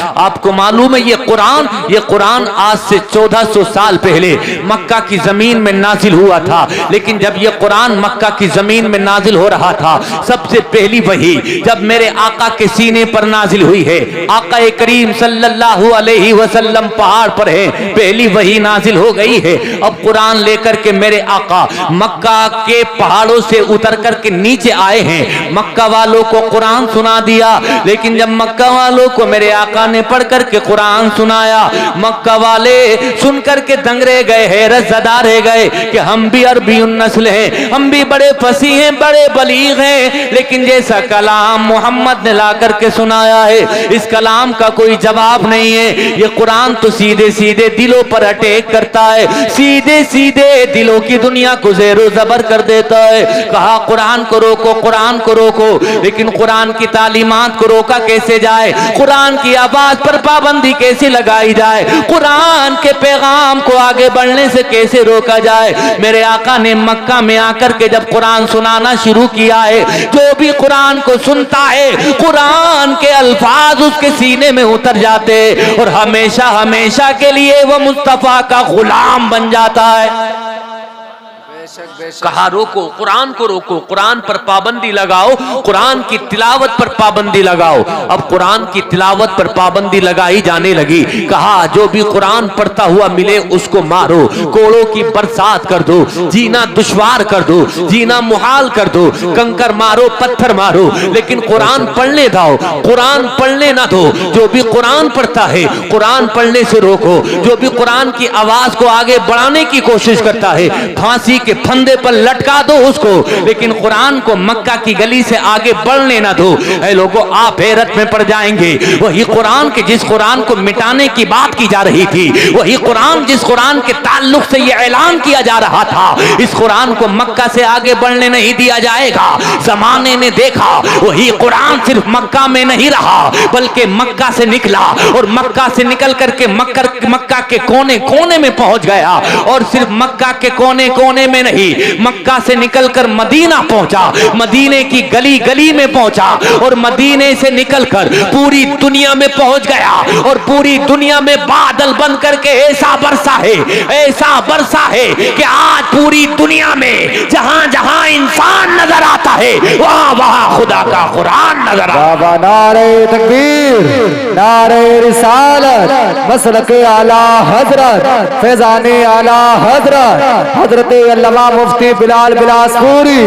आपको मालूम है ये कुरान आज से 1400 साल पहले मक्का की जमीन में नाजिल हुआ था। लेकिन जब ये कुरान मक्का की जमीन में नाजिल हो रहा था, सबसे पहली वही जब मेरे आका के सीने पर नाजिल हुई है, आका करीम सल्लल्लाहु अलैहि वसल्लम पहाड़ पर है, पहली वही नाजिल हो गई है। अब कुरान लेकर के मेरे आका मक्का के पहाड़ों से उतर करके नीचे आए हैं। मक्का वालों को कुरान सुना दिया, लेकिन जब मक्का वालों को मेरे आका ने पढ़ करके कुरान सुनाया, मक्का वाले सुन करके दंग रह गए, हैरत ज़दा रह गए कि हम भी अरबी नस्ल हैं, हम भी बड़े फसीह हैं, बड़े बलीग हैं, लेकिन जैसा कलाम मोहम्मद ने ला करके सुनाया है, इस कलाम का कोई जवाब नहीं है। ये कुरान तो सीधे सीधे दिलों पर अटैक करता है, सीधे सीधे दिलों की दुनिया को ज़ेरो ज़बर कर देता है। कहा कुरान को रोको, कुरान को रोको, लेकिन कुरान की तालीमात को रोका कैसे जाए, कुरान की आवाज पर पाबंदी कैसे लगाई जाए, कुरान के पैगाम को आगे बढ़ने से कैसे रोका जाए। मेरे आका ने मक्का में आकर के जब कुरान सुनाना शुरू किया है, जो भी कुरान को सुनता है कुरान के अल्फाज उसके सीने में उतर जाते और हमेशा हमेशा के लिए वह मुस्तफा का गुलाम बन जाता है। कहा रोको, कुरान को रोको, कुरान पर पाबंदी लगाओ, कुरान की तिलावत पर पाबंदी लगाओ। अब कुरान की तिलावत पर पाबंदी लगाई जाने लगी। कहा जो भी कुरान पढ़ता हुआ मिले उसको मारो, कोड़ों की बरसात कर दो, जीना दुश्वार कर दो, जीना मुहाल कर दो, कंकर मारो, पत्थर मारो, लेकिन कुरान पढ़ने दो, कुरान पढ़ने ना दो। जो भी कुरान पढ़ता है कुरान पढ़ने से रोको, जो भी कुरान की आवाज को आगे बढ़ाने की कोशिश करता है फांसी के फंदे पर लटका दो उसको, लेकिन कुरान को मक्का की गली से आगे बढ़ने ना दो। ऐ लोगों, आप हैरत में पड़ जाएंगे। वही कुरान के जिस कुरान को मिटाने की बात की जा रही थी, वही कुरान जिस कुरान के ताल्लुक से यह ऐलान किया जा रहा था, इस कुरान को मक्का से आगे बढ़ने नहीं दिया जाएगा। जमाने ने देखा वही कुरान सिर्फ मक्का में नहीं रहा, बल्कि मक्का से निकला और मक्का से निकल करके मक्का के कोने कोने में पहुंच गया, और सिर्फ मक्का के कोने कोने में नहीं, मक्का से निकलकर मदीना पहुंचा, मदीने की गली गली में पहुंचा, और मदीने से निकलकर पूरी दुनिया में पहुंच गया, और पूरी दुनिया में बादल बन करके ऐसा बरसा है कि आज पूरी दुनिया में जहां जहां इंसान नजर आता है वहां वहां खुदा का कुरान नजर आता है। नारे तकबीर, नारे रिसालत, मसलके आला हजरत, फैजाने आला हजरत, हजरत अल्लामा मुफ्ती बिलाल बिलासपुरी।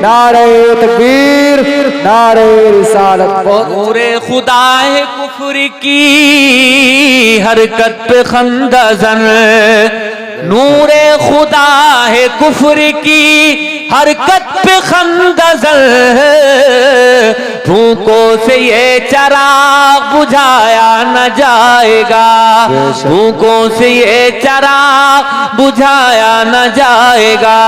नारे तकबीर, नारे रिसालत। नूरे खुदा है कुफ्र की हरकत पे खंदजन, नूरे खुदा है कुफ्र की हरकत पे खंदजन, भूखों से ये चराग बुझाया न जाएगा, भूखों से ये चराग बुझाया न जाएगा।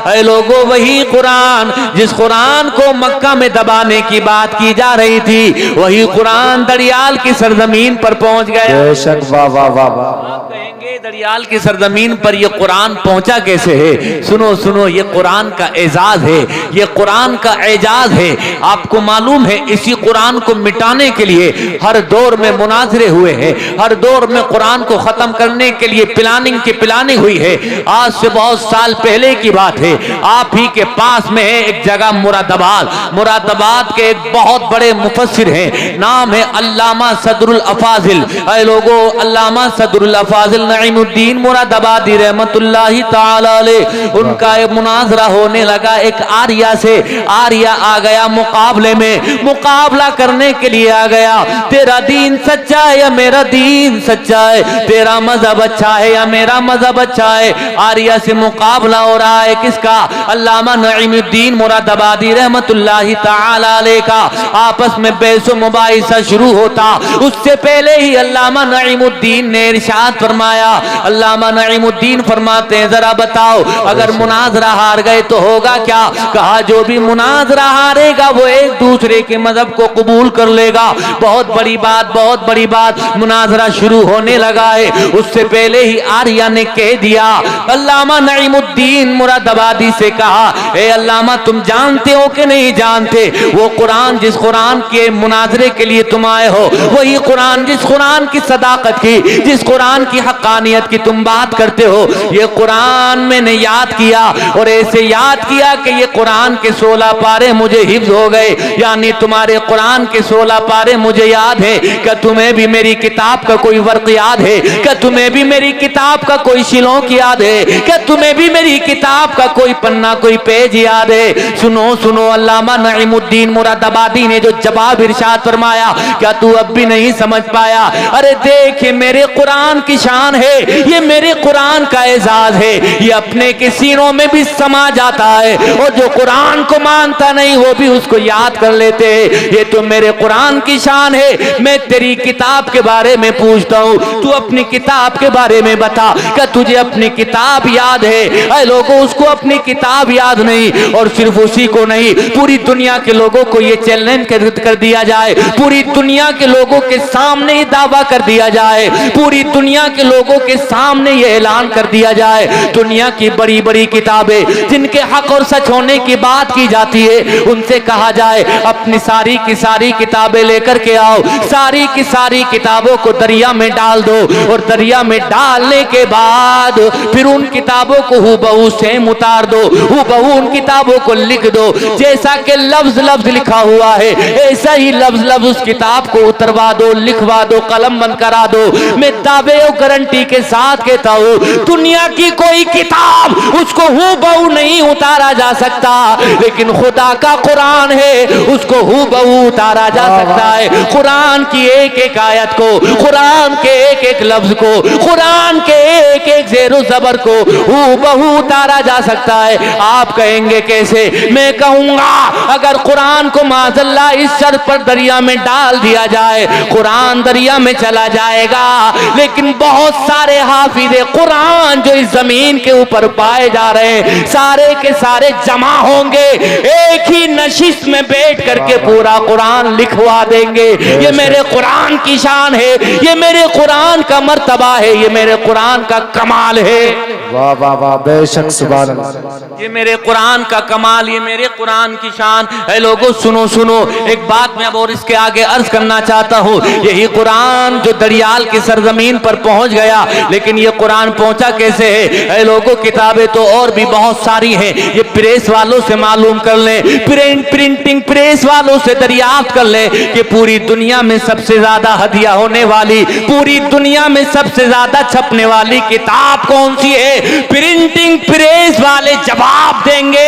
ऐ लोगों, वही कुरान जिस कुरान को मक्का में दबाने की बात की जा रही थी, वही कुरान दरियाल की सरजमीन पर पहुंच गया। बेशक, वाह वाह वाह वाह। कहेंगे दरियाल की सरजमीन पर यह कुरान पहुंचा कैसे है? सुनो सुनो, ये कुरान का एजाज है, ये कुरान का एजाज है। आपको मालूम है इसी कुरान को मिटाने के लिए हर दौर में मुनाजरे हुए हैं, हर दौर में कुरान को खत्म करने के लिए प्लानिंग हुई है। आज से बहुत साल पहले की बात है, आप ही के पास में है एक जगह मुरादाबाद के एक बहुत बड़े मुफस्सिर हैं, नाम है अल्लामा सदरुल अफाजिल। ऐ लोगों, अल्लामा सदरुल अफाजिल नईमुद्दीन मुरादाबादी रहमतुल्लाहि ताला अलैह, उनका एक मुनाजरा होने लगा एक आर्या से। आर्या आ गया मुकाबले में, मुकाबला करने के लिए आ गया। तेरा दीन सच्चा है या मेरा दीन सच्चा है, तेरा मजहब अच्छा है या मेरा मजहब अच्छा है। आर्या से मुकाबला हो रहा है किसका? अल्लामा नईमुद्दीन मुरादाबादी रहमतुल्लाहि ताला अलैह का। आपस में बहसो मुबाहिसा शुरू होता, उससे पहले ही अल्लामा नईमुद्दीन ने इरशाद फरमाया। अल्लामा नईमुद्दीन फरमाते हैं, जरा बताओ अगर मुनाजरा हार गए तो होगा क्या? कहा जो भी मुनाजरा हारेगा वो एक दूसरे के मजहब को कबूल कर लेगा। बहुत बड़ी बात बाद मुनाजरा शुरू होने लगा है, उससे पहले ही आर्या ने कह दिया, अल्लामा नईमुद्दीन मुरादाबादी से कहा, ए अल्लामा तुम जानते हो कि नहीं जानते, वो कुरान जिस कुरान के मुनाजरे के लिए तुम आए हो, वही कुरान जिस कुरान की सदाकत की, जिस कुरान की हक्कानियत की तुम बात करते हो, ये कुरान मैंने याद किया और ऐसे याद किया कि ये कुरान के 16 पारे मुझे हिफ्ज हो गए, यानी तुम्हारे कुरान के 16 पारे मुझे याद है। क्या तुम्हें भी मेरी किताब का कोई वर्क याद है? क्या तुम्हें भी मेरी किताब का कोई शिलोक याद है? क्या तुम्हें भी मेरी किताब का कोई पन्ना कोई पेज याद है? सुनो सुनो, अल्लामा नईमुद्दीन मुरादाबादी ने जो जवाब इरशाद फरमाया, क्या तू अब भी नहीं समझ पाया? अरे देख, ये मेरे कुरान की शान है, ये मेरे कुरान का एजाज है, ये अपने के सीनों में भी समा जाता है और जो कुरान को मानता नहीं वो भी उसको याद कर लेते हैं। ये तो मेरे कुरान की शान है। मैं तेरी किताब के बारे में पूछता हूँ, तू अपनी किताब के बारे में बता, क्या तुझे अपनी किताब याद है? ऐ लोगों, उसको अपनी किताब याद नहीं, और सिर्फ उसी को नहीं, पूरी दुनिया के लोगों को ये चैलेंज कर दिया जाए, पूरी दुनिया के लोगों के सामने ही दावा कर दिया जाए, पूरी दुनिया के लोगों के सामने ये ऐलान कर दिया जाए, दुनिया की बड़ी बड़ी किताबें जिनके हक और सच होने की बात की जाती है, उनसे कहा जाए अपनी सारी की सारी किताबें लेकर के आओ, सारी की सारी किताबों को दरिया में डाल दो, और दरिया में डालने के बाद फिर उन किताबों को हूबहू सेम उतार दो, हूबहू उन किताबों को लिख दो, जैसा कि लफ्ज लफ्ज लिखा हुआ है ऐसा ही लफ्ज लफ्ज उस किताब को उतरवा दो, लिखवा दो, कलम बंद करा दो। मैं दावे और गारंटी के साथ कहता हूँ, दुनिया की कोई किताब उसको हूबहू नहीं उतारा जा सकता, लेकिन खुदा का कुरान है, उसको हूबहू उतारा जा सकता है। कुरान की एक एक आयत को, कुरान के एक एक लफ्ज को, कुरान के एक एक ज़ेरो ज़बर को हूबहू उतारा जा सकता है। आप कहेंगे कैसे? मैं कहूंगा, अगर कुरान को माज़अल्लाह इस शर्त पर दरिया में डाल दिया जाए, कुरान दरिया में चला जाएगा, लेकिन बहुत सारे हाफिज़े कुरान जो इस जमीन के ऊपर पाए जा रहे हैं, सारे के सारे जमा होंगे, एक ही नशिश में बैठ करके पूरा कुरान लिखवा देंगे। ये मेरे कुरान की शान है, ये मेरे कुरान का मर्तबा है, ये मेरे कुरान का कमाल है। वाह वाह वाह, बेशक सुभान अल्लाह। ये मेरे कुरान का कमाल, ये मेरे कुरान की शान है। लोगों सुनो सुनो, एक बात मैं अब और इसके आगे अर्ज करना चाहता हूँ। यही कुरान जो दरियाल की सरजमीन पर पहुंच गया, लेकिन ये कुरान पहुंचा कैसे है? लोगों किताबें तो और भी बहुत सारी हैं, ये प्रेस वालों से मालूम कर लें, प्रिंटिंग प्रेस वालों से दरियाफ्त कर लें कि पूरी दुनिया में सबसे ज्यादा हदिया होने वाली, पूरी दुनिया में सबसे ज्यादा छपने वाली किताब कौन सी है? प्रिंटिंग प्रेस वाले जवाब देंगे,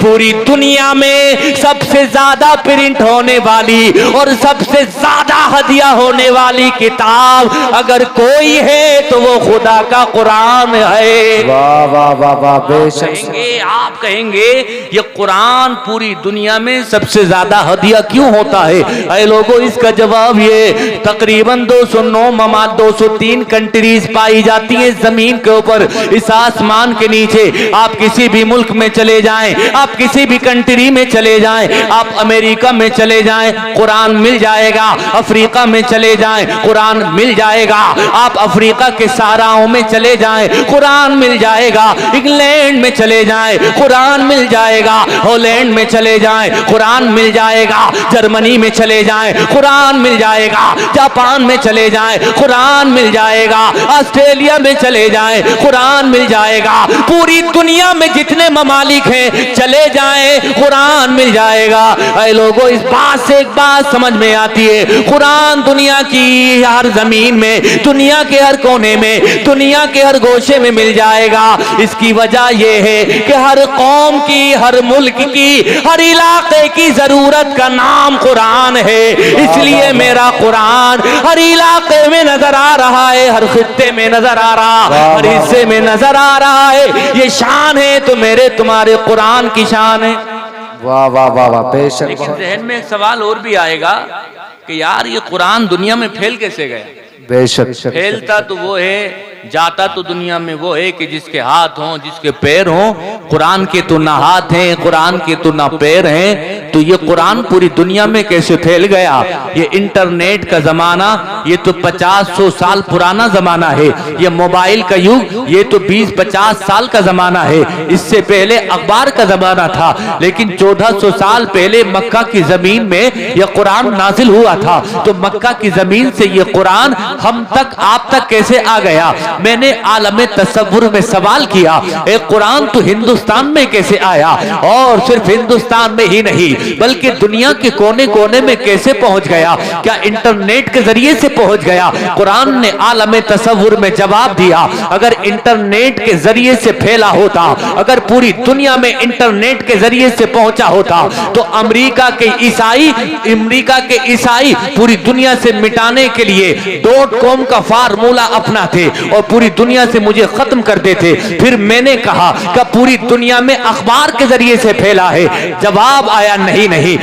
पूरी दुनिया में सबसे ज्यादा प्रिंट होने वाली और सबसे ज्यादा हदिया होने वाली किताब अगर कोई है तो वो खुदा का कुरान है। वाह वाह वाह वाह, बेशक। कहेंगे, आप कहेंगे ये कुरान पूरी दुनिया में सबसे ज्यादा हदिया क्यों होता है? ऐ लोगों, इसका जवाब ये, तकरीबन 209 ममालिक 203 कंट्रीज पाई जाती हैं जमीन के ऊपर, इस आसमान के नीचे। आप किसी भी मुल्क में चले जाएं, आप किसी भी कंट्री में चले जाएं, आप अमेरिका में चले जाएं, कुरान मिल जाएगा। अफ्रीका में चले जाएं, कुरान मिल जाएगा। आप अफ्रीका के सहाराओं में चले जाएं, कुरान मिल जाएगा। इंग्लैंड में चले जाएं, कुरान मिल जाएगा। हॉलैंड में चले जाएं, कुरान मिल जाएगा। जर्मनी में चले जाएं, कुरान मिल जाएगा। जापान में चले जाएं, कुरान मिल जाएगा। ऑस्ट्रेलिया में चले जाएं, कुरान मिल जाएगा। पूरी दुनिया में जितने ममालिक हैं चले जाएं, कुरान मिल जाएगा। ऐ लोगों, इस बात से एक बात समझ में आती है, कुरान दुनिया की हर जमीन में, दुनिया के हर कोने में, दुनिया के हर गोशे में मिल जाएगा। इसकी वजह यह है कि हर कौम की, हर मुल्क की, हर इलाके की जरूरत का नाम कुरान है। इसलिए मेरा कुरान हर इलाके में नजर आ रहा है, हर खित्ते में नजर आ रहा, हर हिस्से में नजर आ रहा है। ये शान है तो मेरे तुम्हारे कुरान की शान है। वाह वाह वाह वाह, बेशक। लेकिन जहन में एक सवाल और भी आएगा कि यार ये कुरान दुनिया में फैल कैसे गया? बेशक। फैलता तो वो है जाता तो दुनिया में वो है कि जिसके हाथ हों, जिसके पैर हों। कुरान के तो ना हाथ हैं, कुरान के तो ना पैर हैं, तो ये कुरान पूरी दुनिया में कैसे फैल गया? ये इंटरनेट का जमाना, ये तो 50-100 साल पुराना जमाना है। ये मोबाइल का युग, ये तो 20-50 साल का जमाना है। इससे पहले अखबार का जमाना था, लेकिन 1400 साल पहले मक्का की जमीन में यह कुरान नाजिल हुआ था। तो मक्का की जमीन से ये कुरान हम तक, आप तक कैसे आ गया? मैंने आलम तसव्वुर में सवाल किया, ए कुरान तो हिंदुस्तान में कैसे आया? और सिर्फ हिंदुस्तान में ही नहीं बल्कि दुनिया के कोने कोने में कैसे पहुंच गया? क्या इंटरनेट के जरिए से पहुंच गया? कुरान ने आलम तसव्वुर में जवाब दिया, अगर इंटरनेट के जरिए से फैला होता, अगर पूरी दुनिया में इंटरनेट के जरिए से पहुंचा होता, तो अमेरिका के ईसाई पूरी दुनिया से मिटाने के लिए .com का फार्मूला अपनाते और पूरी दुनिया से मुझे खत्म कर देते। फिर मैंने कहा कि पूरी दुनिया में अखबार के जरिए से फैला है। जवाब आया, नहीं नहीं,